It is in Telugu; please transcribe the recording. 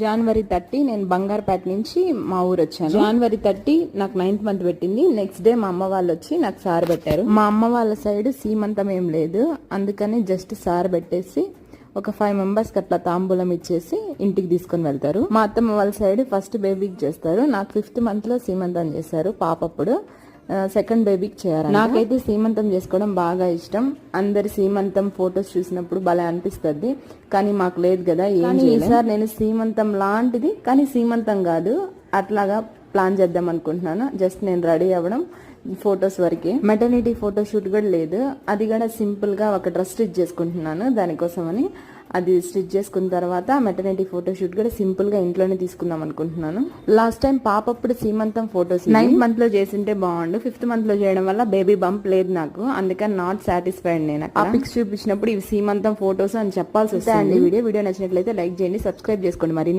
జనవరి 30 నేను బంగారుపేట నుంచి మా ఊరు వచ్చాను. జనవరి 30 నాకు 9th మంత్ పెట్టింది. నెక్స్ట్ డే మా అమ్మ వాళ్ళు వచ్చి నాకు సార్ పెట్టారు. మా అమ్మ వాళ్ళ సైడ్ సీమంతం ఏం లేదు, అందుకని జస్ట్ సార్ పెట్టేసి ఒక 5 మెంబర్స్కి అట్లా తాంబూలం ఇచ్చేసి ఇంటికి తీసుకొని వెళ్తారు. మా అత్తమ్మ వాళ్ళ సైడ్ ఫస్ట్ బేబీకి చేస్తారు. నాకు 5th మంత్ లో సీమంతం చేశారు పాపప్పుడు. సెకండ్ బేబీకి చేయాలి. నాకైతే సీమంతం చేసుకోవడం బాగా ఇష్టం. అందరి సీమంతం ఫొటోస్ చూసినప్పుడు భలే అనిపిస్తుంది, కానీ మాకు లేదు కదా. ఈసారి నేను సీమంతం లాంటిది, కానీ సీమంతం కాదు, అట్లాగా ప్లాన్ చేద్దాం అనుకుంటున్నాను. జస్ట్ నేను రెడీ అవ్వడం ఫొటోస్ వరకే. మెటర్నిటీ ఫోటో షూట్ కూడా లేదు, అది కూడా సింపుల్ గా ఒక డ్రెస్ స్టిచ్ చేసుకుంటున్నాను దానికోసమని. అది స్టిచ్ చేసుకున్న తర్వాత మెటర్నిటీ ఫోటో షూట్ కూడా సింపుల్ గా ఇంట్లోనే తీసుకుందాం అనుకుంటున్నాను. లాస్ట్ టైం పాపప్పుడు సీమంతం ఫొటోస్ 9th మంత్ లో చేసింటే బాగుండు. 5th మంత్ లో చేయడం వల్ల బేబీ బంప్ లేదు నాకు, అందుకని నాట్ సాటిస్ఫైడ్. నేను ఆ పిక్స్ చూపించినప్పుడు ఇవి సీమంతం ఫొటోస్ అని చెప్పాల్సి వస్తుంది. వీడియో నచ్చినట్లయితే లైక్ చేయండి, సబ్స్క్రైబ్ చేసుకోండి. మరి